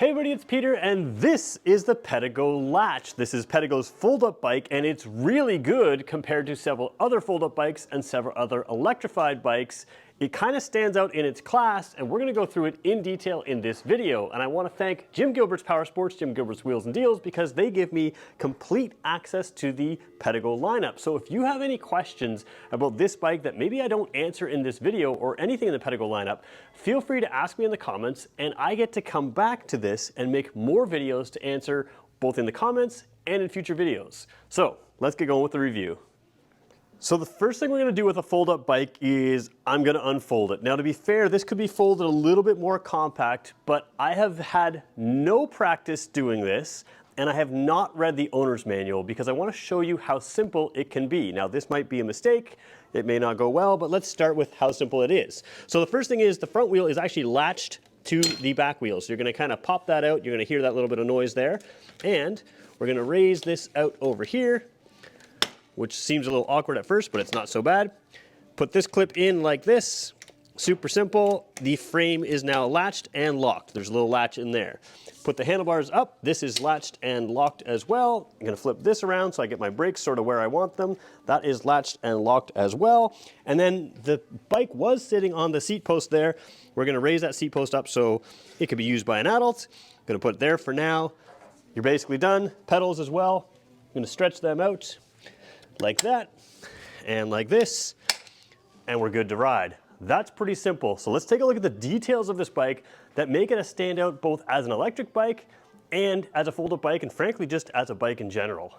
Hey everybody, it's Peter and this is the Pedego Latch. This is Pedego's fold-up bike and it's really good compared to several other fold-up bikes and several other electrified bikes. It kind of stands out in its class and we're going to go through it in detail in this video. And I want to thank Jim Gilbert's Power Sports, Jim Gilbert's Wheels and Deals, because they give me complete access to the Pedego lineup. So if you have any questions about this bike that maybe I don't answer in this video or anything in the Pedego lineup, feel free to ask me in the comments and I get to come back to this and make more videos to answer both in the comments and in future videos. So let's get going with the review. So the first thing we're going to do with a fold-up bike is I'm going to unfold it. Now to be fair, this could be folded a little bit more compact, but I have had no practice doing this and I have not read the owner's manual because I want to show you how simple it can be. Now this might be a mistake, it may not go well, but let's start with how simple it is. So the first thing is the front wheel is actually latched to the back wheel. So you're going to kind of pop that out, you're going to hear that little bit of noise there, and we're going to raise this out over here, which seems a little awkward at first, but it's not so bad. Put this clip in like this, super simple. The frame is now latched and locked. There's a little latch in there. Put the handlebars up. This is latched and locked as well. I'm gonna flip this around so I get my brakes sort of where I want them. That is latched and locked as well. And then the bike was sitting on the seat post there. We're gonna raise that seat post up so it could be used by an adult. I'm gonna put it there for now. You're basically done. Pedals as well. I'm gonna stretch them out like that and like this, and we're good to ride. That's pretty simple. So let's take a look at the details of this bike that make it a standout both as an electric bike and as a fold-up bike, and frankly just as a bike in general.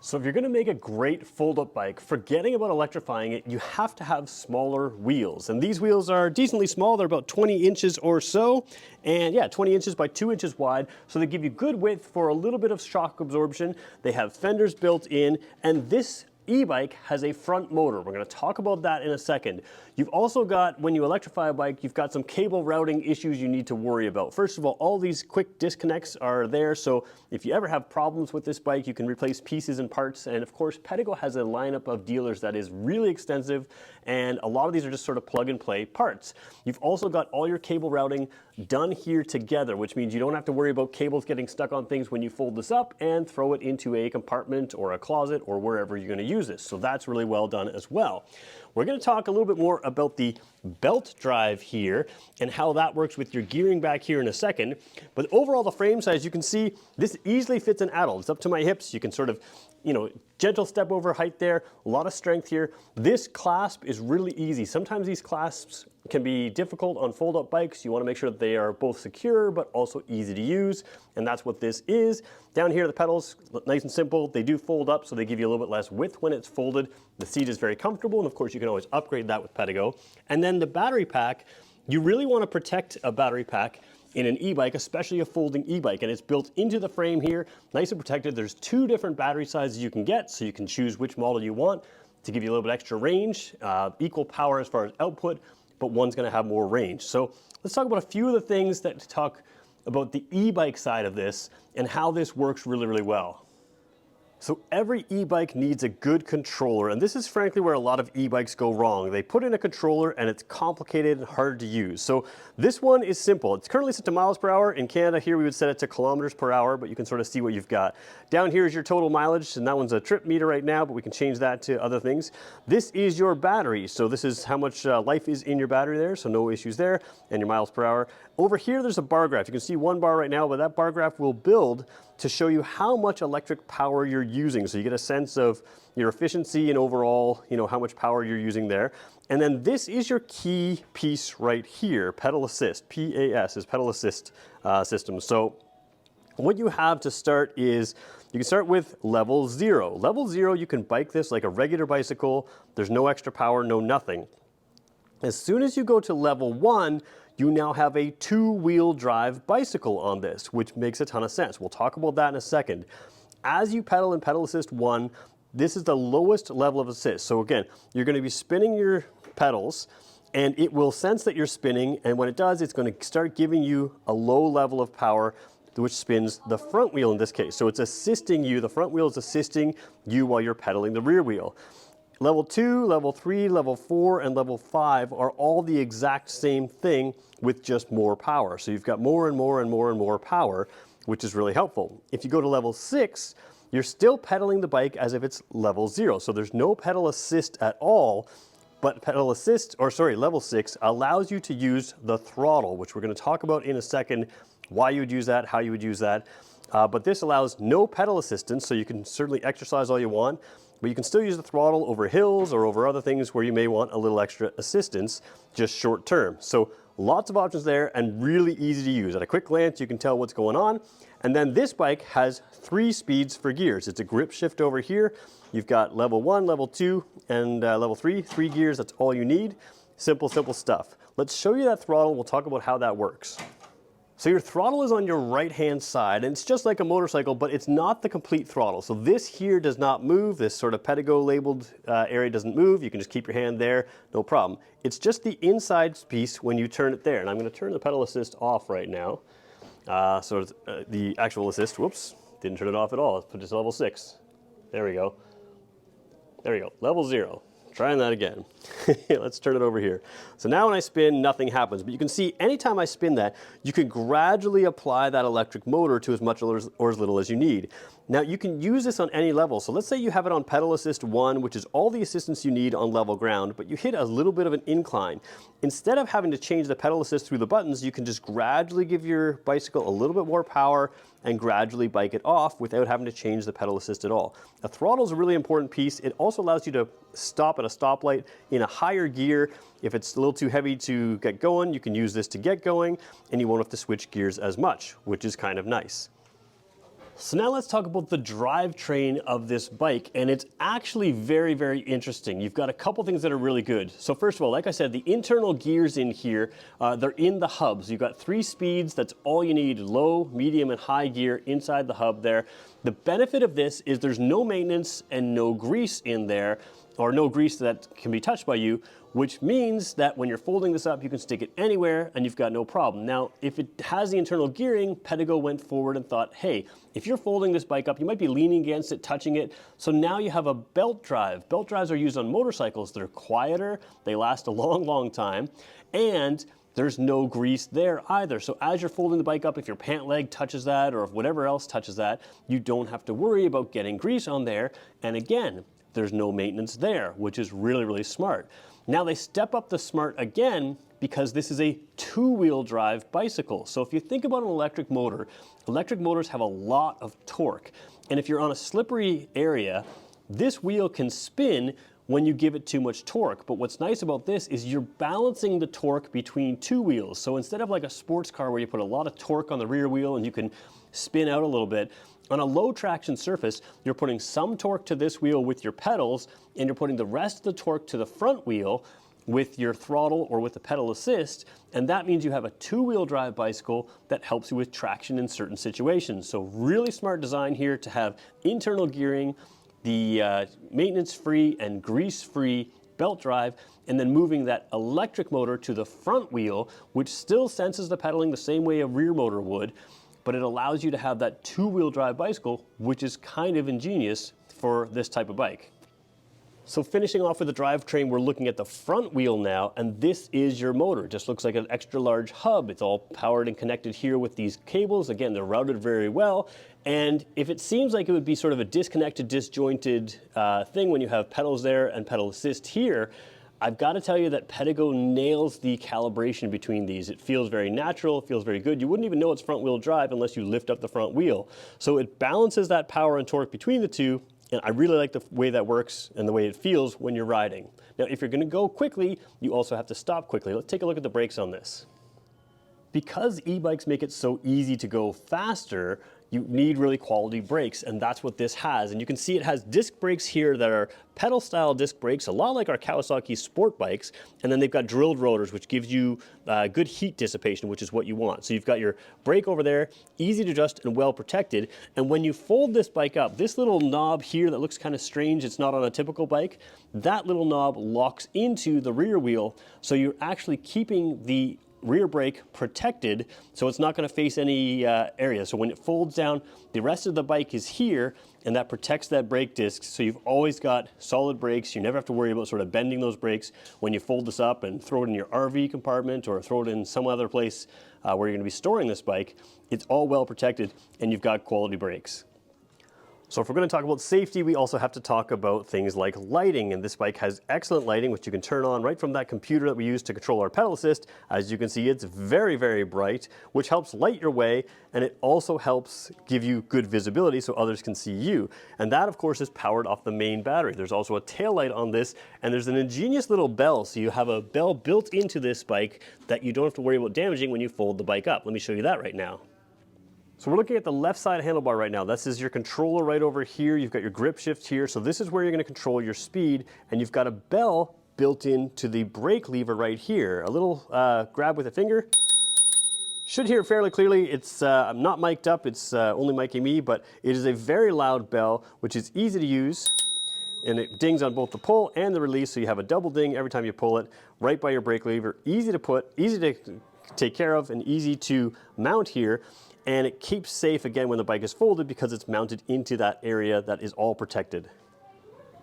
So if you're going to make a great fold-up bike, forgetting about electrifying it, you have to have smaller wheels. And these wheels are decently small. They're about 20 inches or so. And yeah, 20 inches by 2 inches wide. So they give you good width for a little bit of shock absorption. They have fenders built in. And this e-bike has a front motor. We're going to talk about that in a second. You've also got, when you electrify a bike, you've got some cable routing issues you need to worry about. First of all these quick disconnects are there, so if you ever have problems with this bike, you can replace pieces and parts. And of course, Pedego has a lineup of dealers that is really extensive, and a lot of these are just sort of plug and play parts. You've also got all your cable routing done here together, which means you don't have to worry about cables getting stuck on things when you fold this up and throw it into a compartment or a closet or wherever you're going to use this. So that's really well done as well. We're going to talk a little bit more about the belt drive here and how that works with your gearing back here in a second. But overall, the frame size, you can see this easily fits an adult. It's up to my hips. You can sort of, gentle step over height there, a lot of strength here. This clasp is really easy. Sometimes these clasps can be difficult on fold-up bikes. You want to make sure that they are both secure but also easy to use, and that's what this is. Down here, the pedals, nice and simple. They do fold up, so they give you a little bit less width when it's folded. The seat is very comfortable, and of course, you can always upgrade that with Pedego. And then the battery pack, you really want to protect a battery pack in an e-bike, especially a folding e-bike, and it's built into the frame here, nice and protected. There's 2 different battery sizes you can get, so you can choose which model you want to give you a little bit extra range, equal power as far as output, but one's going to have more range. So let's talk about a few of the things that talk about the e-bike side of this and how this works really, really well. So every e-bike needs a good controller, and this is frankly where a lot of e-bikes go wrong. They put in a controller and it's complicated and hard to use. So this one is simple. It's currently set to miles per hour. In Canada here we would set it to kilometers per hour, but you can sort of see what you've got. Down here is your total mileage, and that one's a trip meter right now, but we can change that to other things. This is your battery. So this is how much life is in your battery there, so no issues there, and your miles per hour. Over here there's a bar graph. You can see 1 bar right now, but that bar graph will build to show you how much electric power you're using. So you get a sense of your efficiency and overall, how much power you're using there. And then this is your key piece right here, pedal assist. PAS is pedal assist system. So what you have to start is, you can start with level 0. Level 0, you can bike this like a regular bicycle. There's no extra power, no nothing. As soon as you go to level 1, you now have a 2-wheel drive bicycle on this, which makes a ton of sense. We'll talk about that in a second. As you pedal in pedal assist 1, this is the lowest level of assist. So again, you're going to be spinning your pedals and it will sense that you're spinning, and when it does, it's going to start giving you a low level of power which spins the front wheel in this case. So it's assisting you, the front wheel is assisting you while you're pedaling the rear wheel. Level 2, level 3, level 4, and level 5 are all the exact same thing with just more power. So you've got more and more and more and more power, which is really helpful. If you go to level 6, you're still pedaling the bike as if it's level 0. So there's no pedal assist at all, but pedal assist, or sorry, level 6 allows you to use the throttle, which we're going to talk about in a second, why you would use that, how you would use that. But this allows no pedal assistance, so you can certainly exercise all you want, but you can still use the throttle over hills or over other things where you may want a little extra assistance, just short term. So lots of options there and really easy to use. At a quick glance, you can tell what's going on. And then this bike has 3 speeds for gears. It's a grip shift over here. You've got level 1, level 2, and level 3, 3 gears. That's all you need. Simple, simple stuff. Let's show you that throttle. We'll talk about how that works. So your throttle is on your right-hand side, and it's just like a motorcycle, but it's not the complete throttle. So this here does not move. This sort of Pedego labeled area doesn't move. You can just keep your hand there, no problem. It's just the inside piece when you turn it there. And I'm going to turn the pedal assist off right now. So the actual assist, whoops, didn't turn it off at all. Let's put this to level 6. There we go. There we go, level 0. Trying that again. Let's turn it over here. So now when I spin, nothing happens. But you can see anytime I spin that, you can gradually apply that electric motor to as much or as little as you need. Now you can use this on any level. So let's say you have it on pedal assist 1, which is all the assistance you need on level ground, but you hit a little bit of an incline. Instead of having to change the pedal assist through the buttons, you can just gradually give your bicycle a little bit more power and gradually bike it off without having to change the pedal assist at all. The throttle is a really important piece. It also allows you to stop at a stoplight in a higher gear. If it's a little too heavy to get going, you can use this to get going, and you won't have to switch gears as much, which is kind of nice. So now let's talk about the drivetrain of this bike, and it's actually very, very interesting. You've got a couple things that are really good. So first of all, like I said, the internal gears in here, they're in the hubs. You've got 3 speeds, that's all you need, low, medium, and high gear inside the hub there. The benefit of this is there's no maintenance and no grease in there, or no grease that can be touched by you, which means that when you're folding this up, you can stick it anywhere and you've got no problem. Now, if it has the internal gearing, Pedego went forward and thought, hey, if you're folding this bike up, you might be leaning against it, touching it. So now you have a belt drive. Belt drives are used on motorcycles. They're quieter, they last a long, long time, and there's no grease there either. So as you're folding the bike up, if your pant leg touches that or if whatever else touches that, you don't have to worry about getting grease on there. And again, there's no maintenance there, which is really, really smart. Now they step up the smart again because this is a 2-wheel drive bicycle. So if you think about an electric motors have a lot of torque. And if you're on a slippery area, this wheel can spin when you give it too much torque. But what's nice about this is you're balancing the torque between 2 wheels. So instead of like a sports car where you put a lot of torque on the rear wheel and you can spin out a little bit, on a low traction surface, you're putting some torque to this wheel with your pedals, and you're putting the rest of the torque to the front wheel with your throttle or with the pedal assist, and that means you have a 2-wheel drive bicycle that helps you with traction in certain situations. So really smart design here to have internal gearing, the maintenance-free and grease-free belt drive, and then moving that electric motor to the front wheel, which still senses the pedaling the same way a rear motor would, but it allows you to have that 2-wheel drive bicycle, which is kind of ingenious for this type of bike. So finishing off with the drivetrain, we're looking at the front wheel now, and this is your motor. It just looks like an extra large hub. It's all powered and connected here with these cables. Again, they're routed very well. And if it seems like it would be sort of a disconnected, disjointed thing when you have pedals there and pedal assist here, I've got to tell you that Pedego nails the calibration between these. It feels very natural, it feels very good. You wouldn't even know it's front wheel drive unless you lift up the front wheel. So it balances that power and torque between the two, and I really like the way that works and the way it feels when you're riding. Now, if you're going to go quickly, you also have to stop quickly. Let's take a look at the brakes on this. Because e-bikes make it so easy to go faster, you need really quality brakes, and that's what this has. And you can see it has disc brakes here that are pedal style disc brakes, a lot like our Kawasaki sport bikes, and then they've got drilled rotors, which gives you good heat dissipation, which is what you want. So you've got your brake over there, easy to adjust and well protected. And when you fold this bike up, this little knob here that looks kind of strange, it's not on a typical bike, that little knob locks into the rear wheel, so you're actually keeping the rear brake protected, so it's not going to face any area. So when it folds down, the rest of the bike is here, and that protects that brake disc. So you've always got solid brakes. You never have to worry about sort of bending those brakes when you fold this up and throw it in your RV compartment or throw it in some other place where you're going to be storing this bike. It's all well protected, and you've got quality brakes. So if we're going to talk about safety, we also have to talk about things like lighting, and this bike has excellent lighting, which you can turn on right from that computer that we use to control our pedal assist. As you can see, it's very, very bright, which helps light your way, and it also helps give you good visibility so others can see you. And that, of course, is powered off the main battery. There's also a tail light on this, and there's an ingenious little bell, so you have a bell built into this bike that you don't have to worry about damaging when you fold the bike up. Let me show you that right now. So we're looking at the left side handlebar right now. This is your controller right over here. You've got your grip shift here. So this is where you're going to control your speed, and you've got a bell built into the brake lever right here. A little grab with a finger. Should hear it fairly clearly. It's not mic'd up. It's only micing me, but it is a very loud bell, which is easy to use. And it dings on both the pull and the release, so you have a double ding every time you pull it right by your brake lever. Easy to put, easy to take care of, and easy to mount here. And it keeps safe again when the bike is folded because it's mounted into that area that is all protected.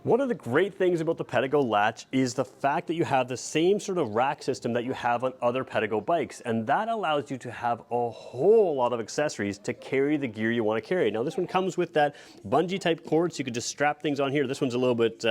One of the great things about the Pedego Latch is the fact that you have the same sort of rack system that you have on other Pedego bikes, and that allows you to have a whole lot of accessories to carry the gear you want to carry. Now this one comes with that bungee type cord, so you can just strap things on here. This one's a little bit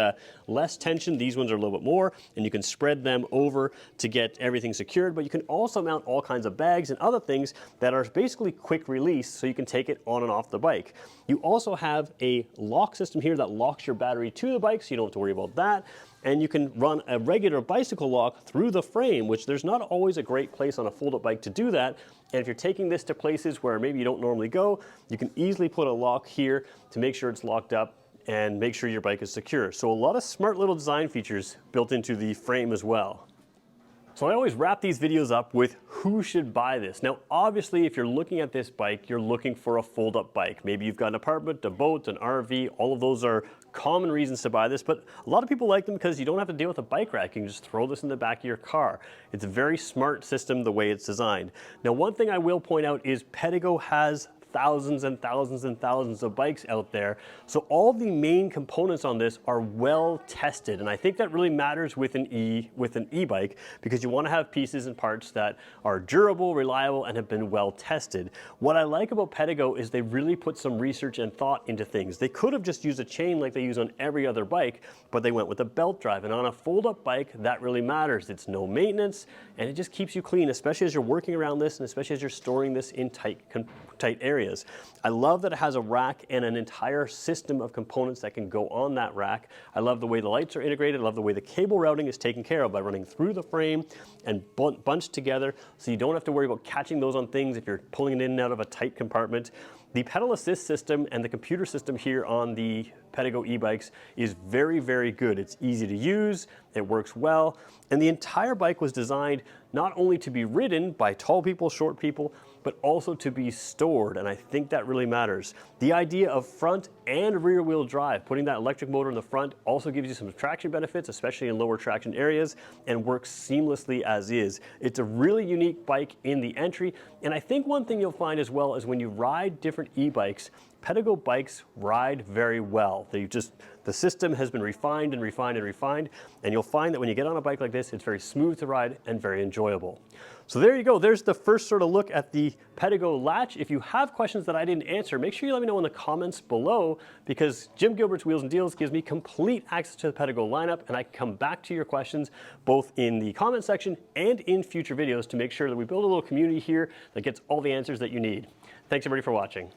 less tension, these ones are a little bit more, and you can spread them over to get everything secured, but you can also mount all kinds of bags and other things that are basically quick release, so you can take it on and off the bike. You also have a lock system here that locks your battery to the bike, so you don't have to worry about that. And you can run a regular bicycle lock through the frame, which there's not always a great place on a fold-up bike to do that. And if you're taking this to places where maybe you don't normally go, you can easily put a lock here to make sure it's locked up and make sure your bike is secure. So a lot of smart little design features built into the frame as well. So I always wrap these videos up with who should buy this. Now, obviously, if you're looking at this bike, you're looking for a fold-up bike. Maybe you've got an apartment, a boat, an RV. All of those are common reasons to buy this, but a lot of people like them because you don't have to deal with a bike rack. You can just throw this in the back of your car. It's a very smart system the way it's designed. Now, one thing I will point out is Pedego has thousands and thousands and thousands of bikes out there. So all the main components on this are well tested. And I think that really matters with an e-bike because you want to have pieces and parts that are durable, reliable, and have been well tested. What I like about Pedego is they really put some research and thought into things. They could have just used a chain like they use on every other bike, but they went with a belt drive. And on a fold-up bike, that really matters. It's no maintenance, and it just keeps you clean, especially as you're working around this and especially as you're storing this in tight areas. I love that it has a rack and an entire system of components that can go on that rack. I love the way the lights are integrated. I love the way the cable routing is taken care of by running through the frame and bunched together, so you don't have to worry about catching those on things if you're pulling it in and out of a tight compartment. The pedal assist system and the computer system here on the Pedego e-bikes is very, very good. It's easy to use, it works well, and the entire bike was designed not only to be ridden by tall people, short people, but also to be stored, and I think that really matters. The idea of front and rear wheel drive, putting that electric motor in the front also gives you some traction benefits, especially in lower traction areas, and works seamlessly as is. It's a really unique bike in the entry, and I think one thing you'll find as well is when you ride different e-bikes, Pedego bikes ride very well. The system has been refined and refined and refined, and you'll find that when you get on a bike like this, it's very smooth to ride and very enjoyable. So there you go. There's the first sort of look at the Pedego Latch. If you have questions that I didn't answer, make sure you let me know in the comments below, because Jim Gilbert's Wheels and Deals gives me complete access to the Pedego lineup, and I can come back to your questions both in the comment section and in future videos to make sure that we build a little community here that gets all the answers that you need. Thanks everybody for watching.